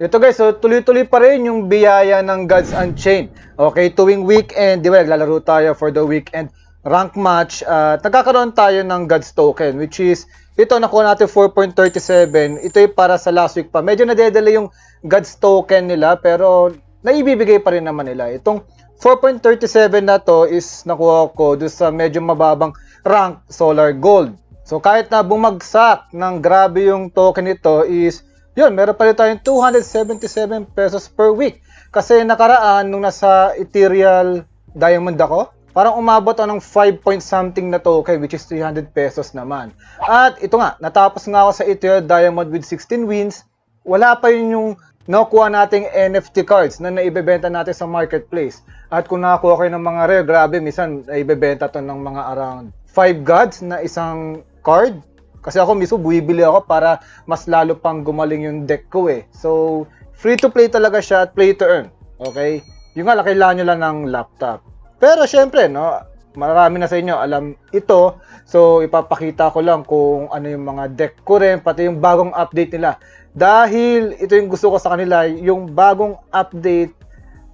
Ito guys, so tuloy-tuloy pa rin yung biyaya ng Gods Unchained. Okay, tuwing weekend, di ba, naglalaro tayo for the weekend rank match. Nagkakaroon tayo ng Gods token, which is, ito, nakuha natin 4.37. Ito yung para sa last week pa. Medyo nadedala yung Gods token nila, pero naibibigay pa rin naman nila. Itong 4.37 na to is nakuha ko doon sa medyo mababang rank Solar Gold. So kahit na bumagsak ng grabe yung token nito is, yun, meron pa rin tayong 277 pesos per week. Kasi nakaraan, nung nasa Ethereal Diamond ako, parang umabot ako ng 5 point something na token, which is 300 pesos naman. At ito nga, natapos nga ako sa Ethereal Diamond with 16 wins. Wala pa yun yung nakuha nating NFT cards na naibebenta natin sa marketplace. At kung nakakuha kayo ng mga rare, grabe, minsan naibebenta to ng mga around 5 gods na isang card. Kasi ako mismo buibili ako para mas lalo pang gumaling yung deck ko eh. So, free to play talaga siya at play to earn. Okay? Yung nga, kailangan nyo lang ng laptop. Pero syempre, no, marami na sa inyo alam ito. So, ipapakita ko lang kung ano yung mga deck ko rin, pati yung bagong update nila. Dahil ito yung gusto ko sa kanila, yung bagong update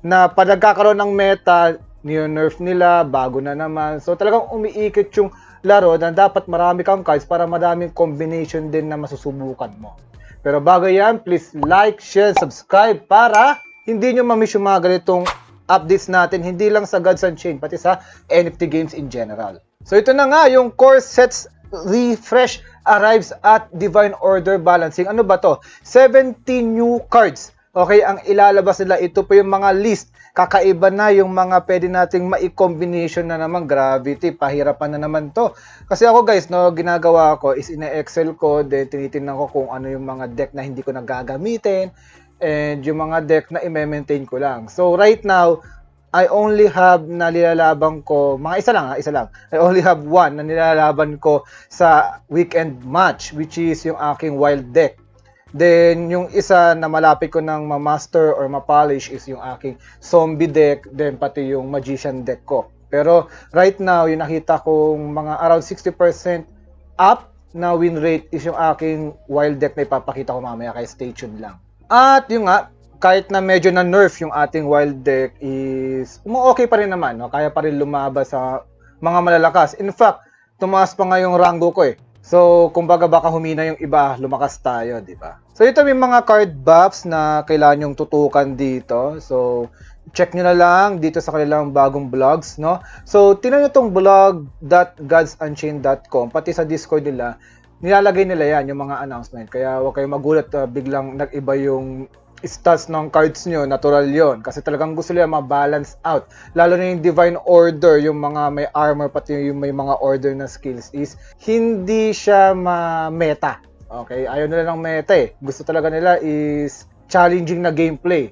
na pag nagkakaroon ng meta, nerf nila, bago na naman. So, talagang umiikot yung laro na dapat marami kang cards para madaming combination din na masusubukan mo. Pero bago yan, please like, share, subscribe para hindi nyo mamiss yung mga ganitong updates natin, hindi lang sa Gods Unchained, pati sa NFT games in general. So ito na nga, yung core sets refresh arrives at Divine Order Balancing. Ano ba to? 17 new cards. Okay, ang ilalabas nila, ito po yung mga list. Kakaiba na yung mga pwede nating mai-combination na naman. Gravity, pahirapan na naman to. Kasi ako guys, no, ginagawa ko is ina-excel ko, then tinitingnan ko kung ano yung mga deck na hindi ko nagagamitin, and yung mga deck na i-maintain ko lang. So right now, I only have na nilalaban ko, mga isa lang. I only have one na nilalaban ko sa weekend match, which is yung aking wild deck. Then, yung isa na malapit ko ng ma-master or ma-polish is yung aking zombie deck, then pati yung magician deck ko. Pero, right now, yung nakita kong mga around 60% up na win rate is yung aking wild deck na ipapakita ko mamaya, kaya stay tuned lang. At yung nga, kahit na medyo na nerf yung ating wild deck is, okay pa rin naman, no? Kaya pa rin lumaba sa mga malalakas. In fact, tumaas pa nga yung rango ko eh. So, kumbaga baka humina yung iba, lumakas tayo, di ba? So, ito may mga card buffs na kailangan yung tutukan dito. So, check nyo na lang dito sa kanilang bagong blogs, no? So, tinan nyo itong blog.godsunchained.com, pati sa Discord nila, nilalagay nila yan, yung mga announcement. Kaya huwag kayong magulat, biglang nag-iba yung stats ng cards nyo, natural yon kasi talagang gusto nila ma-balance out. Lalo na yung Divine Order, yung mga may armor, pati yung may mga order na skills is hindi siya ma-meta. Okay? Ayaw nila ng meta eh. Gusto talaga nila is challenging na gameplay.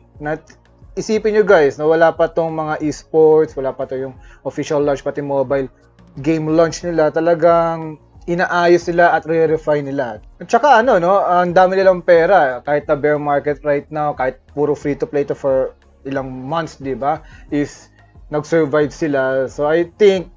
Isipin nyo guys, na wala pa tong mga esports, wala pa to yung official launch, pati mobile game launch nila, talagang inaayos nila at re-refine nila. At saka ano, no, ang dami nilang pera. Kahit na bear market right now, kahit puro free to play to for ilang months, di ba, is nag-survive sila. So I think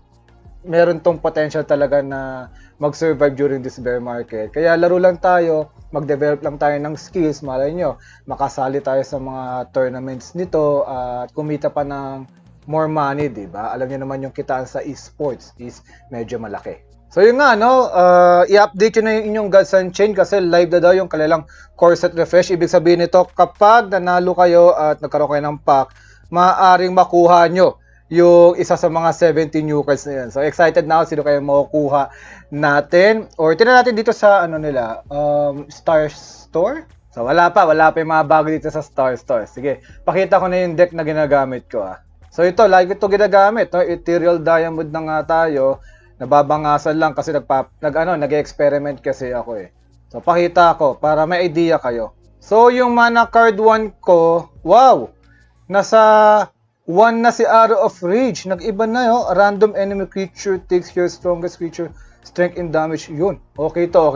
meron tong potential talaga na mag-survive during this bear market. Kaya laro lang tayo, mag-develop lang tayo ng skills, malay nyo, makasali tayo sa mga tournaments nito at kumita pa ng more money, di ba? Alam niyo naman yung kitaan sa esports is medyo malaki. So yun nga, no, i-update nyo na yung inyong Gods Unchained kasi live na daw yung kanilang core set refresh. Ibig sabihin nito, kapag nanalo kayo at nagkaroon kayo ng pack, maaaring makuha nyo yung isa sa mga 70 new cards na yan. So excited na ako, sino kayo makukuha natin. Or tinan natin dito sa ano nila, Star Store. So wala pa yung mga bago dito sa Star Store. Sige, pakita ko na yung deck na ginagamit ko. So ito, like ito ginagamit, no? Ethereal Diamond na nga tayo. Nababangasan lang kasi nag-experiment kasi ako eh. So pakita ko para may idea kayo. So yung mana card 1 ko, wow! Nasa 1 na si Arrow of Rage. Nag-iba na yun. Random enemy creature takes your strongest creature strength and damage. Yun. Okay to.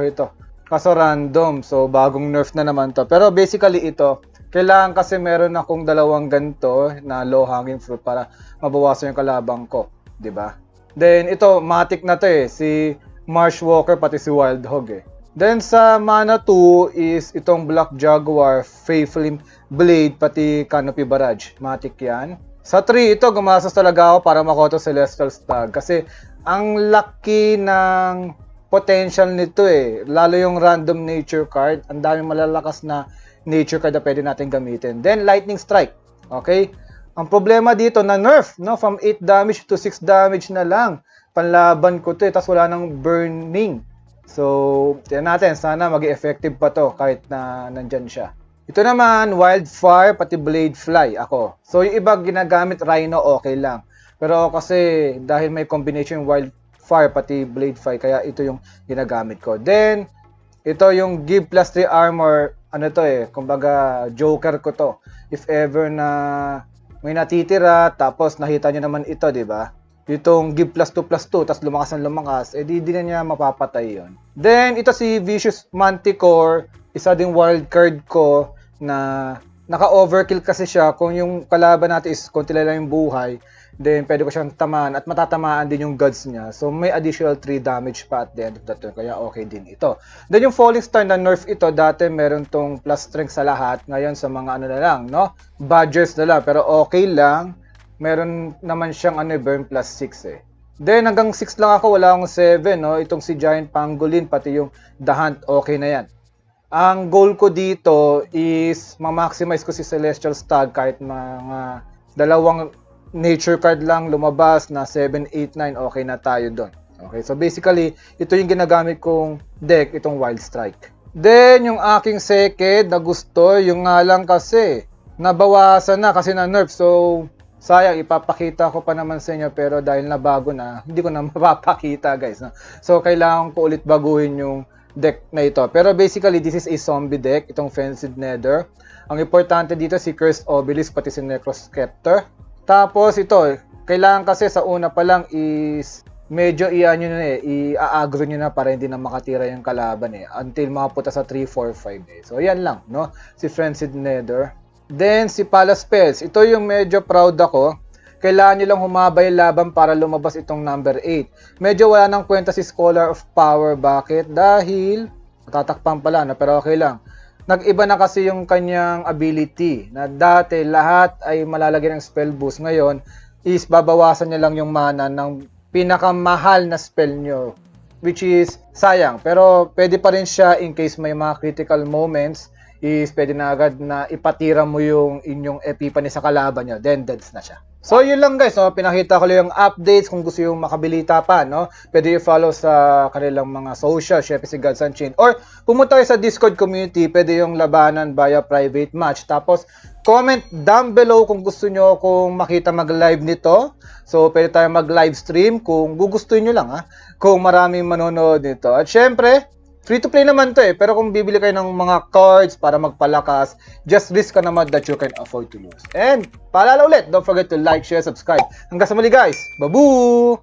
Kaso random. So bagong nerf na naman to. Pero basically ito, kailangan kasi meron akong dalawang ganito na low hanging fruit para mabawasan yung kalabang ko. 'Di ba? Then ito, matic na to eh, si Marsh Walker pati si Wild Hog eh. Then sa mana 2 is itong Black Jaguar, Faithful Blade, pati Canopy Barrage. Matic yan. Sa 3, ito gumastos talaga ako para makoto Celestial Stag. Kasi ang laki ng potential nito eh. Lalo yung random nature card. Ang daming malalakas na nature card na pwede natin gamitin. Then Lightning Strike. Okay? Ang problema dito na nerf, no? From 8 damage to 6 damage na lang. Panlaban ko to eh. Tapos wala nang burning. So, tignan natin. Sana maging effective pa to kahit na nandyan siya. Ito naman, Wildfire, pati Blade Fly ako. So, yung iba ginagamit Rhino, okay lang. Pero kasi, dahil may combination yung Wildfire, pati Blade Fly, kaya ito yung ginagamit ko. Then, ito yung Give plus 3 armor, ano to eh, kumbaga, Joker ko to. If ever na may natitira, tapos nakita nyo naman ito, di ba? Itong give plus 2 plus 2, tapos lumakas, di na niya mapapatay yon. Then, ito si Vicious Manticore, isa ding wild card ko na naka-overkill kasi siya. Kung yung kalaban natin is konti lang yung buhay, then pwede ko siyang tamaan at matatamaan din yung gods niya. So, may additional 3 damage pa at the end of the turn, kaya okay din ito. Then, yung Falling Star na nerf ito, dati meron tong plus strength sa lahat. Ngayon, sa mga ano na lang, no? Badgers na lang, pero okay lang. Meron naman siyang burn plus 6 eh. Then hanggang 6 lang ako, wala akong 7, no? Itong si Giant Pangolin, pati yung The Hunt, okay na yan. Ang goal ko dito is ma-maximize ko si Celestial Stag kahit mga dalawang nature card lang lumabas na 7, 8, 9, okay na tayo doon. Okay, so basically, ito yung ginagamit kong deck, itong Wild Strike. Then, yung aking second na gusto, yung nga lang kasi, nabawasan na kasi na nerf, so sayang, ipapakita ko pa naman sa inyo pero dahil na bago na, hindi ko na mapapakita guys. No? So, kailangan ko ulit baguhin yung deck na ito. Pero basically, this is a zombie deck, itong Frenzied Nether. Ang importante dito si Cursed Obelisk, pati si Necroscepter. Tapos ito, kailangan kasi sa una pa lang is medyo i-aggro nyo na para hindi na makatira yung kalaban eh. Until makapunta sa 3, 4, 5 eh. So, yan lang, no? Si Frenzied Nether. Then, si Palace Spells. Ito yung medyo proud ako. Kailangan nyo lang humabay laban para lumabas itong number 8. Medyo wala nang kwenta si Scholar of Power. Bakit? Dahil, matatakpan pala, no? Pero okay lang. Nag-iba na kasi yung kanyang ability. Na dati, lahat ay malalagyan ng spell boost. Ngayon, is babawasan nyo lang yung mana ng pinakamahal na spell nyo. Which is, sayang. Pero, pwede pa rin siya in case may mga critical moments is pwede na agad na ipatira mo yung inyong Epiphany sa kalaban nyo. Then, deads na siya. So, yun lang guys. No? Pinakita ko lang yung updates kung gusto yung makabilita pa. No? Pwede i-follow sa kanilang mga social, syempre si Gods Unchained. Or, pumunta kayo sa Discord community. Pwede yung labanan via private match. Tapos, comment down below kung gusto nyo kung makita mag-live nito. So, pwede tayo mag-live stream kung gugustuhin nyo lang. Kung maraming manonood nito. At syempre, free to play naman to eh, pero kung bibili kayo ng mga cards para magpalakas, just risk ka naman that you can afford to lose. And, paalala ulit, don't forget to like, share, subscribe. Hanggang sa muli guys, babu!